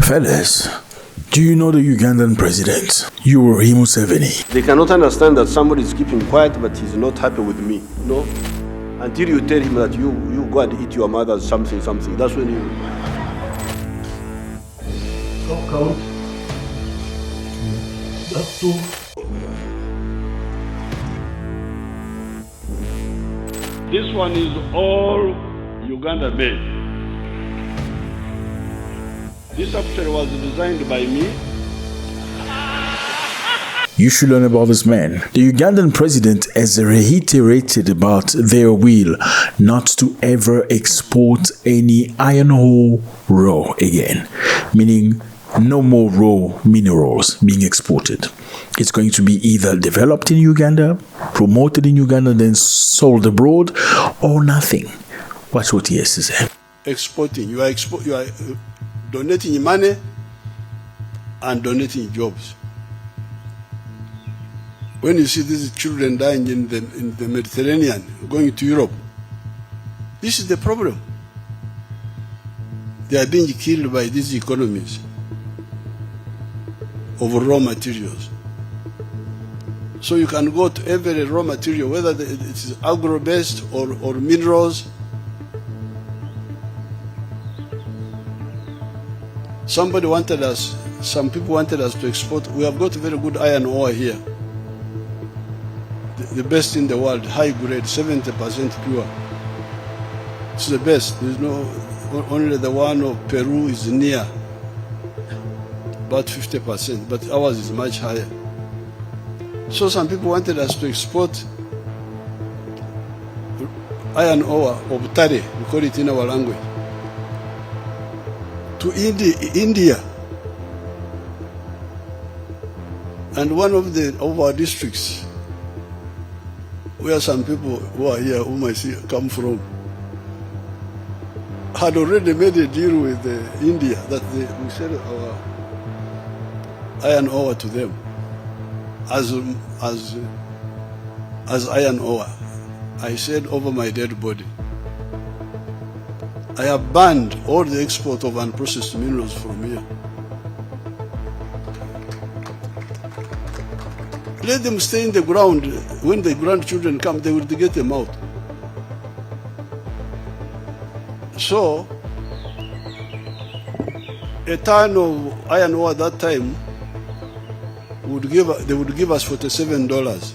Fellas, do you know the Ugandan president, Yoweri Museveni? They cannot understand that somebody is keeping quiet, but he's not happy with me. No, until you tell him that you go and eat your mother's something. That's when you. Count. That's two. This one is all Uganda made. This actually was designed by me. You should learn about this man. The Ugandan president has reiterated about their will not to ever export any iron ore raw again, meaning no more raw minerals being exported. It's going to be either developed in Uganda, promoted in Uganda, then sold abroad, or nothing. Watch what he has to say. Exporting, you are donating money and donating jobs. When you see these children dying in the Mediterranean, going to Europe, this is the problem. They are being killed by these economies of raw materials. So you can go to every raw material, whether it is agro-based or minerals. Some people wanted us to export. We have got very good iron ore here. The best in the world, high grade, 70% pure. It's the best. There's only the one of Peru is near, about 50%, but ours is much higher. So some people wanted us to export iron ore or tare, we call it in our language, to India. And one of our districts, where some people who are here, whom I see come from, had already made a deal with India that we sell our iron ore to them as iron ore. I said over my dead body, I have banned all the export of unprocessed minerals from here. Let them stay in the ground. When the grandchildren come, they will get them out. So, a ton of iron ore at that time they would give us $47.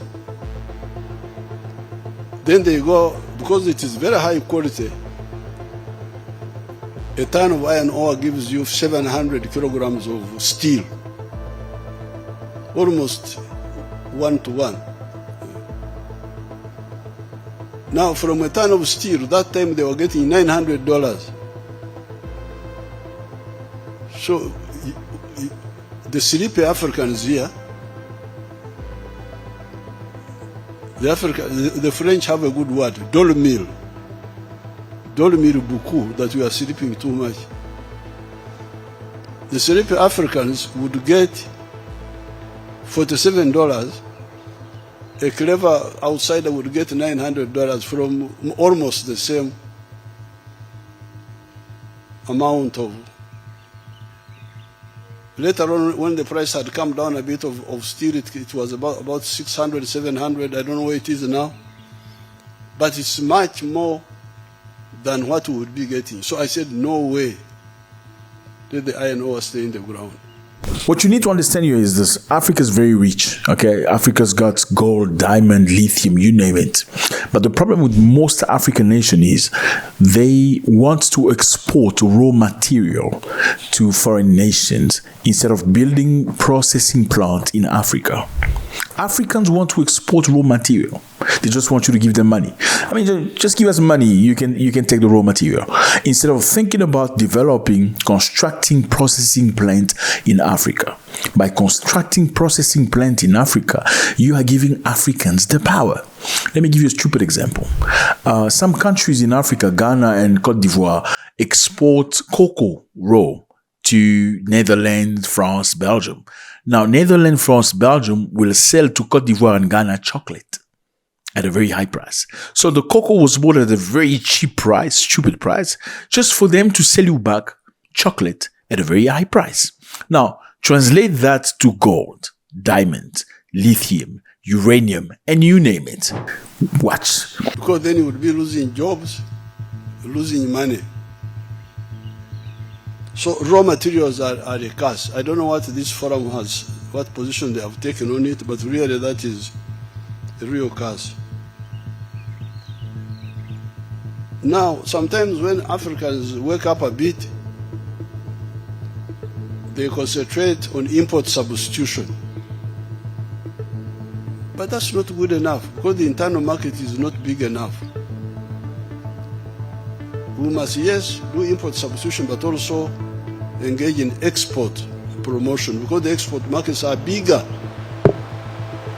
Then they go, because it is very high quality, a ton of iron ore gives you 700 kilograms of steel, almost 1-to-1. Now, from a ton of steel, that time they were getting $900. So, the sleepy Africans here, the French have a good word, dormir beaucoup, that we are sleeping too much. The sleepy Africans would get $47. A clever outsider would get $900 from almost the same amount of. Later on, when the price had come down a bit of steel, it was about 600, 700. I don't know where it is now. But it's much more than what we would be getting. So I said, no way. Let the iron ore stay in the ground. What you need to understand here is this: Africa is very rich. Okay, Africa's got gold, diamond, lithium, you name it. But the problem with most African nations is they want to export raw material to foreign nations instead of building processing plants in Africa. Africans want to export raw material. They just want you to give them money. I mean, just give us money. You can take the raw material. Instead of thinking about constructing processing plant in Africa. By constructing processing plant in Africa, you are giving Africans the power. Let me give you a stupid example. Some countries in Africa, Ghana and Cote d'Ivoire, export cocoa raw to Netherlands, France, Belgium. Now, Netherlands, France, Belgium will sell to Cote d'Ivoire and Ghana chocolate at a very high price. So the cocoa was bought at a very cheap price, stupid price, just for them to sell you back chocolate at a very high price. Now, translate that to gold, diamond, lithium, uranium, and you name it. Watch. Because then you would be losing jobs, losing money. So raw materials are a curse. I don't know what this forum has, what position they have taken on it, but really that is a real curse. Now, sometimes when Africans wake up a bit, they concentrate on import substitution. But that's not good enough because the internal market is not big enough. We must, yes, do import substitution, but also engage in export promotion because the export markets are bigger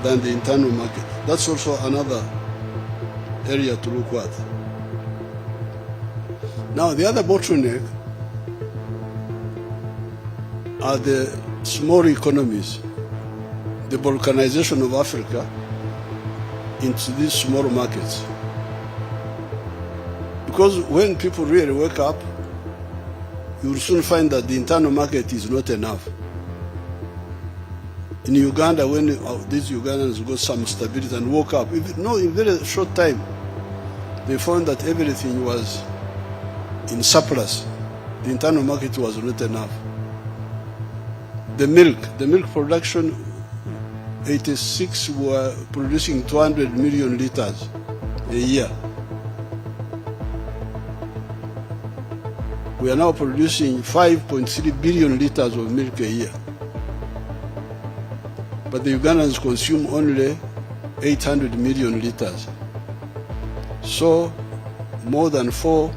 than the internal market. That's also another area to look at. Now, the other bottleneck are the small economies, the balkanization of Africa into these small markets. Because when people really wake up, you will soon find that the internal market is not enough. In Uganda, when these Ugandans got some stability and woke up, in very short time, they found that everything was in surplus. The internal market was not enough. The milk production, 86 were producing 200 million liters a year. We are now producing 5.3 billion liters of milk a year. But the Ugandans consume only 800 million liters. So more than 4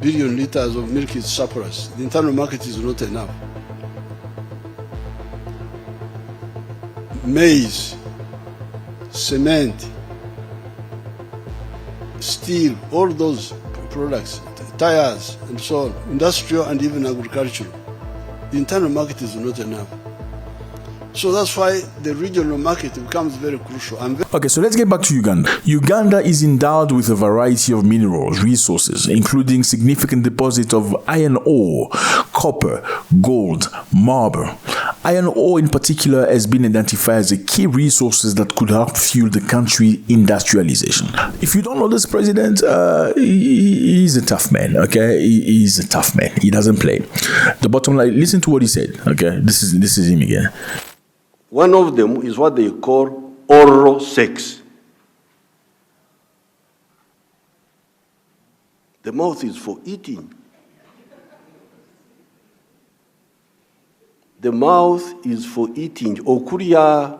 billion liters of milk is surplus. The internal market is not enough. Maize, cement, steel, all those products, tires and so on, industrial and even agricultural. The internal market is not enough. So that's why the regional market becomes very crucial. Okay, so let's get back to Uganda. Uganda is endowed with a variety of minerals, resources, including significant deposits of iron ore, copper, gold, marble. Iron ore in particular has been identified as a key resource that could help fuel the country's industrialization. If you don't know this president, he's a tough man, okay? He's a tough man. He doesn't play. The bottom line, listen to what he said, okay? This is him again. One of them is what they call oral sex. The mouth is for eating. The mouth is for eating. Okuria,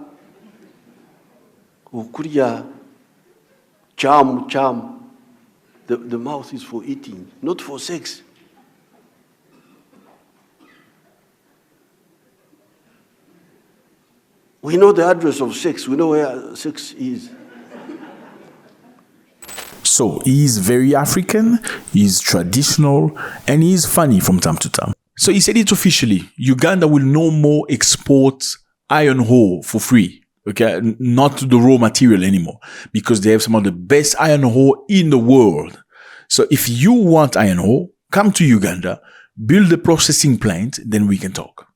cham. The mouth is for eating, not for sex. We know the address of sex. We know where sex is. So he's very African, he's traditional, and he's funny from time to time. So he said it officially. Uganda will no more export iron ore for free. Okay, not the raw material anymore, because they have some of the best iron ore in the world. So if you want iron ore, come to Uganda, build a processing plant, then we can talk.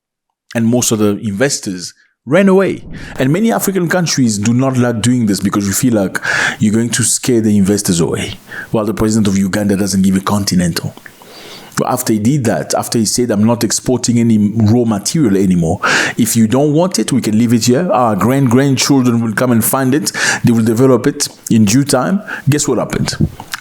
And most of the investors ran away. And many African countries do not like doing this because you feel like you're going to scare the investors away. While the president of Uganda doesn't give a continental. But after he did that, after he said, I'm not exporting any raw material anymore. If you don't want it, we can leave it here. Our grandchildren will come and find it. They will develop it in due time. Guess what happened?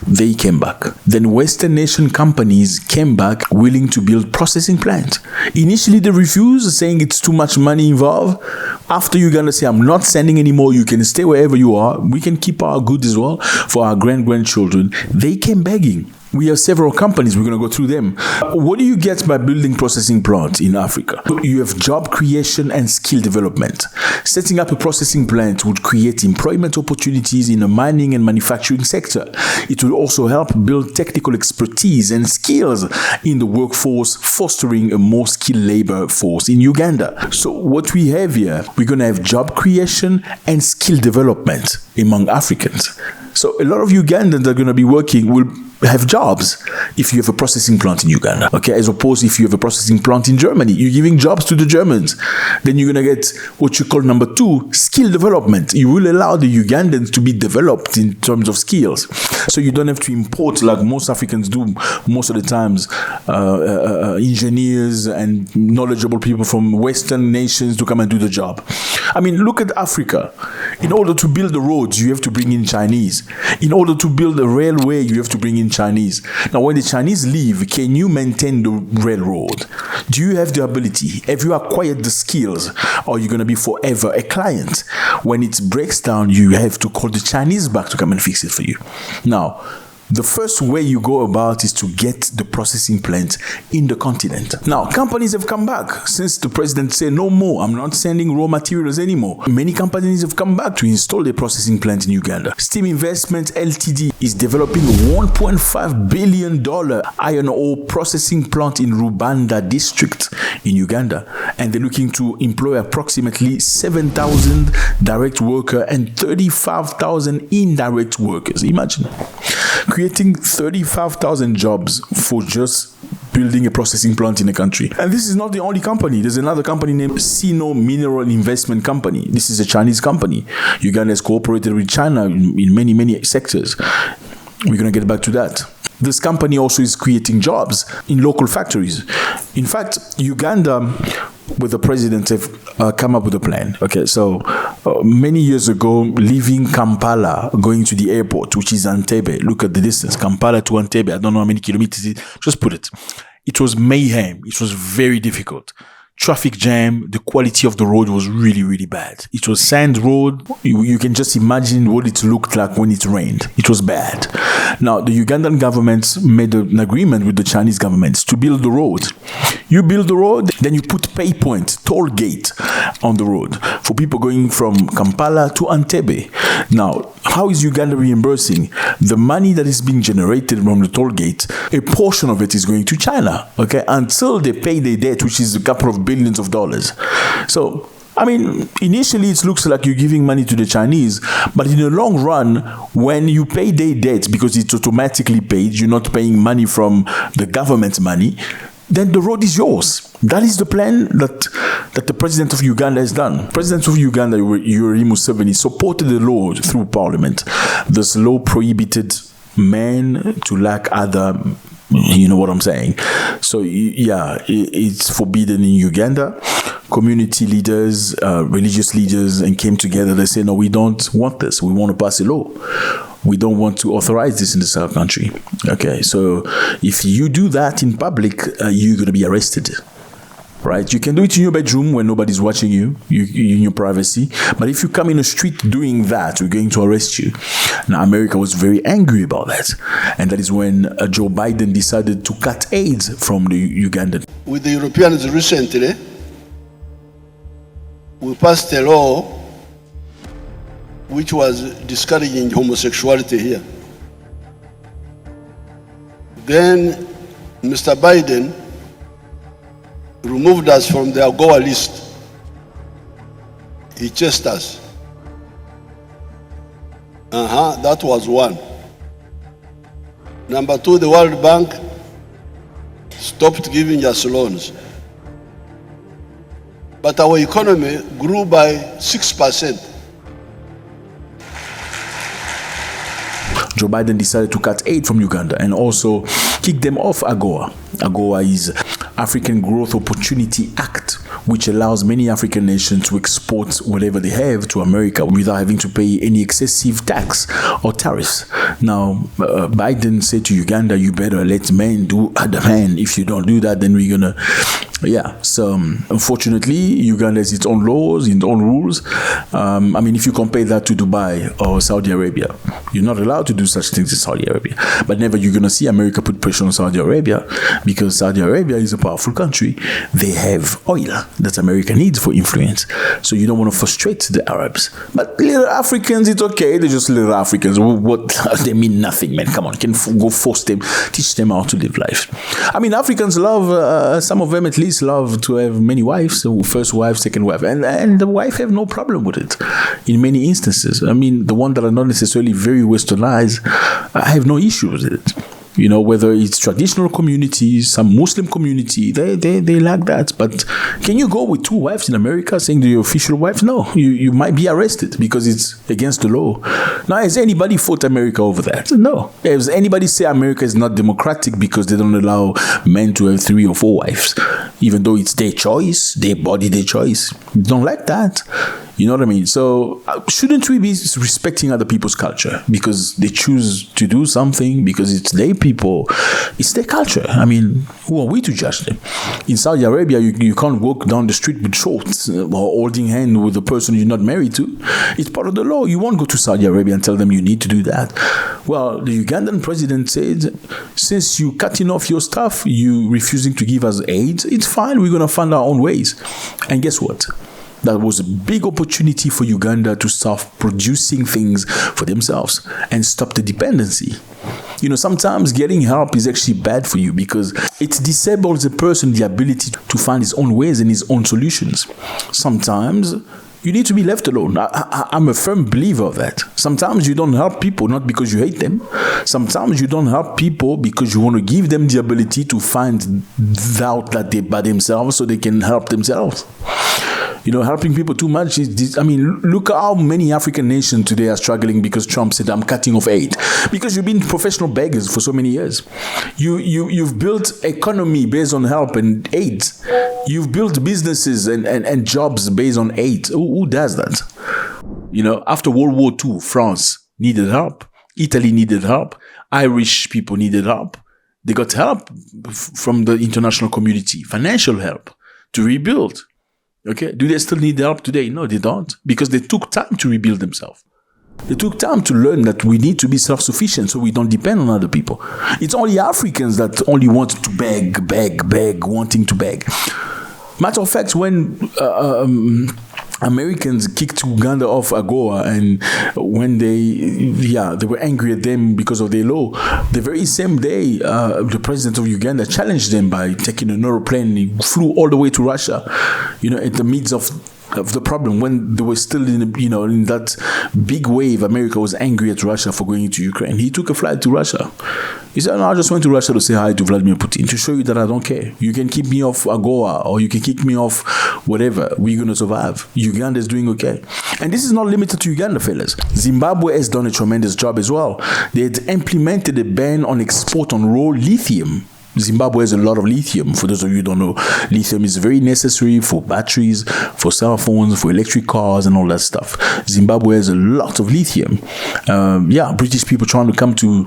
They came back. Then Western nation companies came back willing to build processing plants. Initially, they refused, saying it's too much money involved. After Uganda say, I'm not sending anymore, you can stay wherever you are. We can keep our goods as well for our grandchildren. They came begging. We have several companies. We're going to go through them. What do you get by building processing plants in Africa? You have job creation and skill development. Setting up a processing plant would create employment opportunities in the mining and manufacturing sector. It will also help build technical expertise and skills in the workforce, fostering a more skilled labor force in Uganda. So what we have here, we're going to have job creation and skill development among Africans. So a lot of Ugandans are going to be working, will have jobs if you have a processing plant in Uganda, okay, as opposed if you have a processing plant in Germany. You're giving jobs to the Germans. Then you're going to get what you call number 2, skill development. You will allow the Ugandans to be developed in terms of skills. So you don't have to import, like most Africans do most of the times, engineers and knowledgeable people from Western nations to come and do the job. I mean, look at Africa. In order to build the roads, you have to bring in Chinese. In order to build a railway, you have to bring in Chinese. Now, when the Chinese leave, can you maintain the railroad? Do you have the ability? Have you acquired the skills? Or are you going to be forever a client? When it breaks down, you have to call the Chinese back to come and fix it for you. Now, the first way you go about is to get the processing plant in the continent. Now, companies have come back since the president said, no more, I'm not sending raw materials anymore. Many companies have come back to install a processing plant in Uganda. Steam Investment Ltd is developing a $1.5 billion iron ore processing plant in Rubanda district in Uganda. And they're looking to employ approximately 7,000 direct workers and 35,000 indirect workers. Imagine creating 35,000 jobs for just building a processing plant in a country. And this is not the only company. There's another company named Sino Mineral Investment Company. This is a Chinese company. Uganda has cooperated with China in many, many sectors. We're going to get back to that. This company also is creating jobs in local factories. In fact, Uganda, with the president, have come up with a plan. Okay, so many years ago, leaving Kampala, going to the airport, which is Entebbe. Look at the distance, Kampala to Entebbe. I don't know how many kilometers it is. Just put it. It was mayhem. It was very difficult. Traffic jam, the quality of the road was really, really bad. It was sand road. You can just imagine what it looked like when it rained. It was bad. Now, the Ugandan government made an agreement with the Chinese government to build the road. You build the road, then you put pay point, toll gate on the road for people going from Kampala to Entebbe. Now, how is Uganda reimbursing? The money that is being generated from the toll gate, a portion of it is going to China, okay, until they pay their debt, which is a couple of billions of dollars. So, I mean, initially it looks like you're giving money to the Chinese, but in the long run, when you pay their debt, because it's automatically paid, you're not paying money from the government's money, then the road is yours. That is the plan that the president of Uganda has done. President of Uganda, Yoweri Museveni, supported the law through parliament. This law prohibited men to lack other, you know what I'm saying. So yeah, it's forbidden in Uganda. Community leaders, religious leaders, and came together. They say, no, we don't want this. We want to pass a law. We don't want to authorize this in this country. Okay, so if you do that in public, you're going to be arrested. Right? You can do it in your bedroom when nobody's watching you in your privacy. But if you come in the street doing that, we're going to arrest you. Now, America was very angry about that. And that is when Joe Biden decided to cut aid from the Ugandan. With the Europeans recently, we passed a law which was discouraging homosexuality here. Then Mr. Biden removed us from the AGOA list. He chased us. That was one. Number two, the World Bank stopped giving us loans. But our economy grew by 6%. Joe Biden decided to cut aid from Uganda and also kick them off AGOA. AGOA is African Growth Opportunity Act, which allows many African nations to export whatever they have to America without having to pay any excessive tax or tariffs. Now, Biden said to Uganda, you better let men do other men. If you don't do that, then we're gonna... Yeah, so unfortunately, Uganda has its own laws, its own rules. I mean, if you compare that to Dubai or Saudi Arabia, you're not allowed to do such things in Saudi Arabia. But never you're going to see America put pressure on Saudi Arabia, because Saudi Arabia is a powerful country. They have oil that America needs for influence. So you don't want to frustrate the Arabs. But little Africans, it's okay. They're just little Africans. What they mean nothing, man. Come on, you can go force them, teach them how to live life. I mean, Africans love, some of them at least, love to have many wives, so first wife, second wife, and the wife have no problem with it in many instances. I mean, the one that are not necessarily very westernized, I have no issue with it. You know, whether it's traditional communities, some Muslim community, they lack that. But can you go with 2 wives in America saying they're your official wife? No, you might be arrested because it's against the law. Now, has anybody fought America over that? No. Has anybody say America is not democratic because they don't allow men to have 3 or 4 wives, even though it's their choice, their body, their choice? You don't like that. You know what I mean? So shouldn't we be respecting other people's culture because they choose to do something, because it's their people, it's their culture? I mean, who are we to judge them? In Saudi Arabia, you can't walk down the street with shorts or holding hand with the person you're not married to. It's part of the law. You won't go to Saudi Arabia and tell them you need to do that. Well, the Ugandan president said, since you cutting off your stuff, you refusing to give us aid, it's fine. We're going to find our own ways. And guess what? That was a big opportunity for Uganda to start producing things for themselves and stop the dependency. You know, sometimes getting help is actually bad for you because it disables the person the ability to find his own ways and his own solutions. Sometimes you need to be left alone. I'm a firm believer of that. Sometimes you don't help people not because you hate them. Sometimes you don't help people because you want to give them the ability to find out that they're by themselves so they can help themselves. You know, helping people too much is, look at how many African nations today are struggling because Trump said, I'm cutting off aid. Because you've been professional beggars for so many years. You've built economy based on help and aid. You've built businesses and jobs based on aid. Who does that? You know, after World War II, France needed help. Italy needed help. Irish people needed help. They got help from the international community, financial help to rebuild. Okay, do they still need help today? No, they don't, because they took time to rebuild themselves. They took time to learn that we need to be self-sufficient so we don't depend on other people. It's only Africans that only want to beg, wanting to beg. Matter of fact, when Americans kicked Uganda off AGOA, and when they were angry at them because of their law, the very same day, the president of Uganda challenged them by taking an aeroplane. He flew all the way to Russia, you know, at the midst of the problem, when they were still in that big wave. America was angry at Russia for going into Ukraine. He took a flight to Russia. He said, no, I just went to Russia to say hi to Vladimir Putin, to show you that I don't care. You can keep me off AGOA, or you can kick me off whatever. We're going to survive. Uganda is doing okay. And this is not limited to Uganda, fellas. Zimbabwe has done a tremendous job as well. They had implemented a ban on export on raw lithium. Zimbabwe has a lot of lithium. For those of you who don't know, lithium is very necessary for batteries, for cell phones, for electric cars, and all that stuff. Zimbabwe has a lot of lithium. British people trying to come to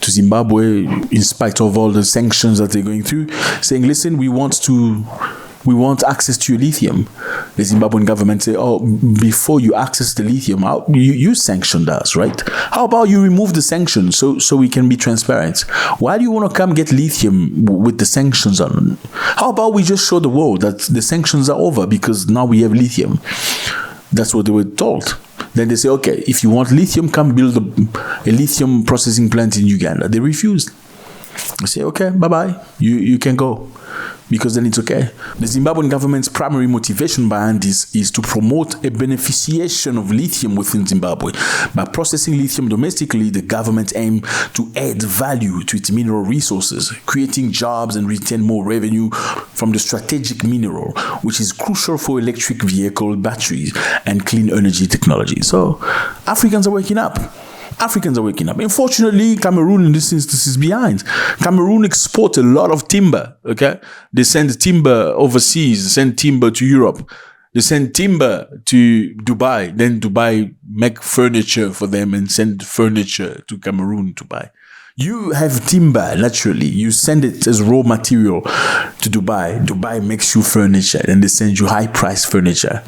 Zimbabwe in spite of all the sanctions that they're going through, saying, listen, we want access to your lithium. The Zimbabwean government say, oh, before you access the lithium, you sanctioned us, right? How about you remove the sanctions so we can be transparent? Why do you want to come get lithium with the sanctions on? How about we just show the world that the sanctions are over because now we have lithium? That's what they were told. Then they say, okay, if you want lithium, come build a lithium processing plant in Uganda. They refused. I say, okay, bye-bye. You can go. Because then it's okay. The Zimbabwean government's primary motivation behind this is to promote a beneficiation of lithium within Zimbabwe. By processing lithium domestically, the government aims to add value to its mineral resources, creating jobs and retain more revenue from the strategic mineral, which is crucial for electric vehicle batteries and clean energy technology. So Africans are waking up. Unfortunately, Cameroon in this instance is behind. Cameroon exports a lot of timber, okay? They send timber overseas, send timber to Europe. They send timber to Dubai. Then Dubai make furniture for them and send furniture to Cameroon to buy. You have timber, naturally. You send it as raw material to Dubai. Dubai makes you furniture. Then they send you high-priced furniture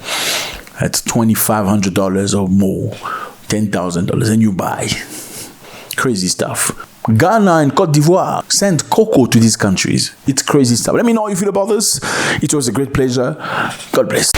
at $2,500 or more. $10,000 and you buy. Crazy stuff. Ghana and Cote d'Ivoire send cocoa to these countries. It's crazy stuff. Let me know how you feel about this. It was a great pleasure. God bless.